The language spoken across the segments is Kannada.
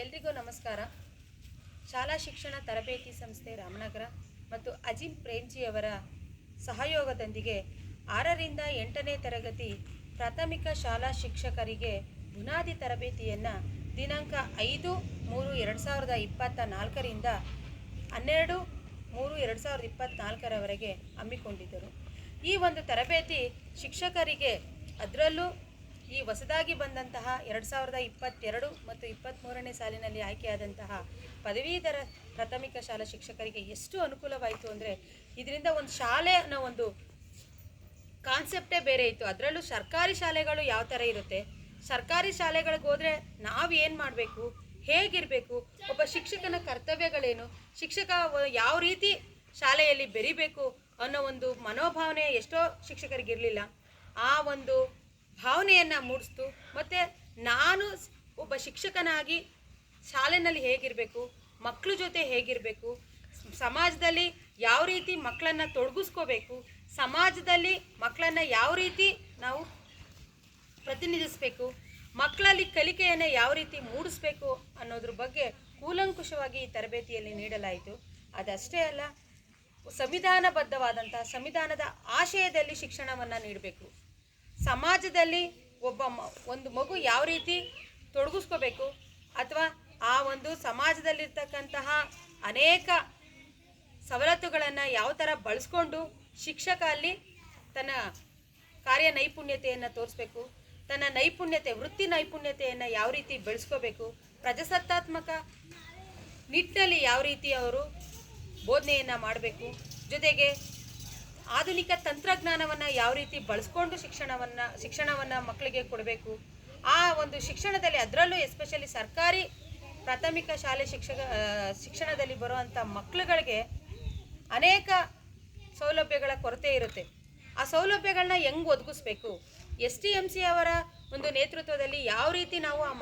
ಎಲ್ರಿಗೂ ನಮಸ್ಕಾರ. ಶಾಲಾ ಶಿಕ್ಷಣ ತರಬೇತಿ ಸಂಸ್ಥೆ ರಾಮನಗರ ಮತ್ತು ಅಜಿಂ ಪ್ರೇಮ್ಜಿಯವರ ಸಹಯೋಗದೊಂದಿಗೆ 6ರಿಂದ 8ನೇ ತರಗತಿ ಪ್ರಾಥಮಿಕ ಶಾಲಾ ಶಿಕ್ಷಕರಿಗೆ ಬುನಾದಿ ತರಬೇತಿಯನ್ನು ದಿನಾಂಕ 5/3/2024ರಿಂದ 12/3/2024ರವರೆಗೆ ಹಮ್ಮಿಕೊಂಡಿದ್ದರು. ಈ ಒಂದು ತರಬೇತಿ ಶಿಕ್ಷಕರಿಗೆ, ಅದರಲ್ಲೂ ಈ ಹೊಸದಾಗಿ ಬಂದಂತಹ 2022 ಮತ್ತು 23ನೇ ಸಾಲಿನಲ್ಲಿ ಆಯ್ಕೆಯಾದಂತಹ ಪದವೀಧರ ಪ್ರಾಥಮಿಕ ಶಾಲಾ ಶಿಕ್ಷಕರಿಗೆ ಎಷ್ಟು ಅನುಕೂಲವಾಯಿತು ಅಂದರೆ, ಇದರಿಂದ ಒಂದು ಶಾಲೆ ಅನ್ನೋ ಒಂದು ಕಾನ್ಸೆಪ್ಟೇ ಬೇರೆ ಇತ್ತು. ಅದರಲ್ಲೂ ಸರ್ಕಾರಿ ಶಾಲೆಗಳು ಯಾವ ಥರ ಇರುತ್ತೆ, ಸರ್ಕಾರಿ ಶಾಲೆಗಳಿಗೆ ಹೋದರೆ ನಾವು ಏನು ಮಾಡಬೇಕು, ಹೇಗಿರಬೇಕು, ಒಬ್ಬ ಶಿಕ್ಷಕನ ಕರ್ತವ್ಯಗಳೇನು, ಶಿಕ್ಷಕ ಯಾವ ರೀತಿ ಶಾಲೆಯಲ್ಲಿ ಬೆರಿಬೇಕು ಅನ್ನೋ ಒಂದು ಮನೋಭಾವನೆ ಎಷ್ಟೋ ಶಿಕ್ಷಕರಿಗಿರಲಿಲ್ಲ. ಆ ಒಂದು ಭಾವನೆಯನ್ನು ಮೂಡಿಸ್ತು. ಮತ್ತು ನಾನು ಒಬ್ಬ ಶಿಕ್ಷಕನಾಗಿ ಶಾಲೆಯಲ್ಲಿ ಹೇಗಿರಬೇಕು, ಮಕ್ಕಳ ಜೊತೆ ಹೇಗಿರಬೇಕು, ಸಮಾಜದಲ್ಲಿ ಯಾವ ರೀತಿ ಮಕ್ಕಳನ್ನು ತೊಡಗಿಸ್ಕೋಬೇಕು, ಸಮಾಜದಲ್ಲಿ ಮಕ್ಕಳನ್ನು ಯಾವ ರೀತಿ ನಾವು ಪ್ರತಿನಿಧಿಸಬೇಕು, ಮಕ್ಕಳಲ್ಲಿ ಕಲಿಕೆಯನ್ನು ಯಾವ ರೀತಿ ಮೂಡಿಸ್ಬೇಕು ಅನ್ನೋದ್ರ ಬಗ್ಗೆ ಕೂಲಂಕುಷವಾಗಿ ಈ ತರಬೇತಿಯಲ್ಲಿ ನೀಡಲಾಯಿತು. ಅದಷ್ಟೇ ಅಲ್ಲ, ಸಂವಿಧಾನಬದ್ಧವಾದಂಥ ಸಂವಿಧಾನದ ಆಶಯದಲ್ಲಿ ಶಿಕ್ಷಣವನ್ನು ನೀಡಬೇಕು. ಸಮಾಜದಲ್ಲಿ ಒಂದು ಮಗು ಯಾವ ರೀತಿ ತೊಡಗಿಸ್ಕೋಬೇಕು, ಅಥವಾ ಆ ಒಂದು ಸಮಾಜದಲ್ಲಿರ್ತಕ್ಕಂತಹ ಅನೇಕ ಸವಲತ್ತುಗಳನ್ನು ಯಾವ ಥರ ಬಳಸ್ಕೊಂಡು ಶಿಕ್ಷಕ ಅಲ್ಲಿ ತನ್ನ ಕಾರ್ಯ ನೈಪುಣ್ಯತೆಯನ್ನು ತೋರಿಸ್ಬೇಕು, ತನ್ನ ವೃತ್ತಿ ನೈಪುಣ್ಯತೆಯನ್ನು ಯಾವ ರೀತಿ ಬೆಳೆಸ್ಕೋಬೇಕು, ಪ್ರಜಾಸತ್ತಾತ್ಮಕ ನಿಟ್ಟಿನಲ್ಲಿ ಯಾವ ರೀತಿ ಅವರು ಬೋಧನೆಯನ್ನು ಮಾಡಬೇಕು, ಜೊತೆಗೆ ಆಧುನಿಕ ತಂತ್ರಜ್ಞಾನವನ್ನು ಯಾವ ರೀತಿ ಬಳಸ್ಕೊಂಡು ಶಿಕ್ಷಣವನ್ನು ಮಕ್ಕಳಿಗೆ ಕೊಡಬೇಕು. ಆ ಒಂದು ಶಿಕ್ಷಣದಲ್ಲಿ, ಅದರಲ್ಲೂ ಎಸ್ಪೆಷಲಿ ಸರ್ಕಾರಿ ಪ್ರಾಥಮಿಕ ಶಾಲೆ ಶಿಕ್ಷಣದಲ್ಲಿ ಬರುವಂಥ ಮಕ್ಕಳುಗಳಿಗೆ ಅನೇಕ ಸೌಲಭ್ಯಗಳ ಕೊರತೆ ಇರುತ್ತೆ. ಆ ಸೌಲಭ್ಯಗಳನ್ನ ಹೆಂಗೆ ಒದಗಿಸ್ಬೇಕು, STMC ಅವರ ಒಂದು ನೇತೃತ್ವದಲ್ಲಿ ಯಾವ ರೀತಿ ನಾವು ಆ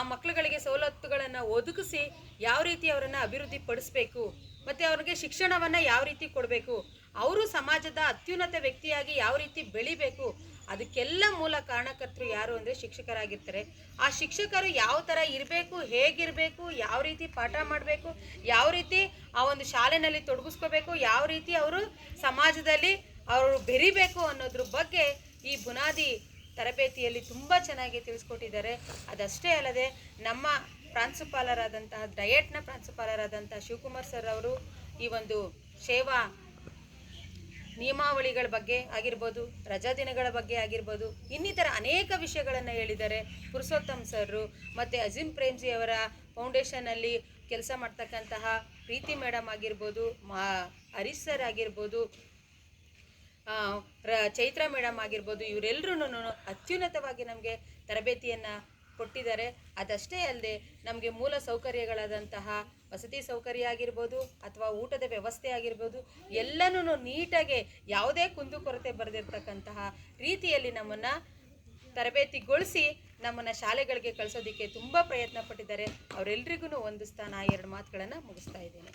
ಮಕ್ಕಳುಗಳಿಗೆ ಸವಲತ್ತುಗಳನ್ನು ಒದಗಿಸಿ ಯಾವ ರೀತಿ ಅವರನ್ನು ಅಭಿವೃದ್ಧಿ ಪಡಿಸ್ಬೇಕು, ಮತ್ತು ಅವ್ರಿಗೆ ಶಿಕ್ಷಣವನ್ನು ಯಾವ ರೀತಿ ಕೊಡಬೇಕು, ಅವರು ಸಮಾಜದ ಅತ್ಯುನ್ನತ ವ್ಯಕ್ತಿಯಾಗಿ ಯಾವ ರೀತಿ ಬೆಳಿಬೇಕು, ಅದಕ್ಕೆಲ್ಲ ಮೂಲ ಕಾರಣಕರ್ತರು ಯಾರು ಅಂದರೆ ಶಿಕ್ಷಕರಾಗಿರ್ತಾರೆ. ಆ ಶಿಕ್ಷಕರು ಯಾವ ಥರ ಇರಬೇಕು, ಹೇಗಿರಬೇಕು, ಯಾವ ರೀತಿ ಪಾಠ ಮಾಡಬೇಕು, ಯಾವ ರೀತಿ ಆ ಒಂದು ಶಾಲೆಯಲ್ಲಿ ತೊಡಗಿಸ್ಕೋಬೇಕು, ಯಾವ ರೀತಿ ಅವರು ಸಮಾಜದಲ್ಲಿ ಅವರು ಬೆರಿಬೇಕು ಅನ್ನೋದ್ರ ಬಗ್ಗೆ ಈ ಬುನಾದಿ ತರಬೇತಿಯಲ್ಲಿ ತುಂಬ ಚೆನ್ನಾಗಿ ತಿಳಿಸ್ಕೊಟ್ಟಿದ್ದಾರೆ. ಅದಷ್ಟೇ ಅಲ್ಲದೆ ನಮ್ಮ ಪ್ರಾಂಶುಪಾಲರಾದಂತಹ ಡಯಟ್ನ ಪ್ರಾಂಶುಪಾಲರಾದಂಥ ಶಿವಕುಮಾರ್ ಸರ್ ಅವರು ಈ ಒಂದು ಸೇವಾ ನಿಯಮಾವಳಿಗಳ ಬಗ್ಗೆ ಆಗಿರ್ಬೋದು, ರಜಾ ದಿನಗಳ ಬಗ್ಗೆ ಆಗಿರ್ಬೋದು, ಇನ್ನಿತರ ಅನೇಕ ವಿಷಯಗಳನ್ನು ಹೇಳಿದ್ದಾರೆ. ಪುರುಷೋತ್ತಮ್ ಸರ್ ಮತ್ತು ಅಜಿಂ ಪ್ರೇಮ್ಜಿ ಅವರ ಫೌಂಡೇಶನಲ್ಲಿ ಕೆಲಸ ಮಾಡ್ತಕ್ಕಂತಹ ಪ್ರೀತಿ ಮೇಡಮ್ ಆಗಿರ್ಬೋದು, ಹರೀಶ್ ಸರ್ ಆಗಿರ್ಬೋದು, ಚೈತ್ರ ಮೇಡಮ್ ಆಗಿರ್ಬೋದು, ಇವರೆಲ್ಲರೂ ಅತ್ಯುನ್ನತವಾಗಿ ನಮಗೆ ತರಬೇತಿಯನ್ನು ಕೊಟ್ಟಿದ್ದಾರೆ. ಅದಷ್ಟೇ ಅಲ್ಲದೆ ನಮಗೆ ಮೂಲ ಸೌಕರ್ಯಗಳಾದಂತಹ ವಸತಿ ಸೌಕರ್ಯ ಆಗಿರ್ಬೋದು, ಅಥವಾ ಊಟದ ವ್ಯವಸ್ಥೆ ಆಗಿರ್ಬೋದು, ಎಲ್ಲನೂ ನೀಟಾಗಿ ಯಾವುದೇ ಕುಂದುಕೊರತೆ ಬರೆದಿರ್ತಕ್ಕಂತಹ ರೀತಿಯಲ್ಲಿ ನಮ್ಮನ್ನು ತರಬೇತಿಗೊಳಿಸಿ ನಮ್ಮನ್ನು ಶಾಲೆಗಳಿಗೆ ಕಳಿಸೋದಕ್ಕೆ ತುಂಬ ಪ್ರಯತ್ನ ಪಟ್ಟಿದ್ದಾರೆ. ಅವರೆಲ್ಲರಿಗೂ ಒಂದು ಸ್ಥಾನ 2 ಮಾತುಗಳನ್ನು ಮುಗಿಸ್ತಾ ಇದ್ದೇನೆ.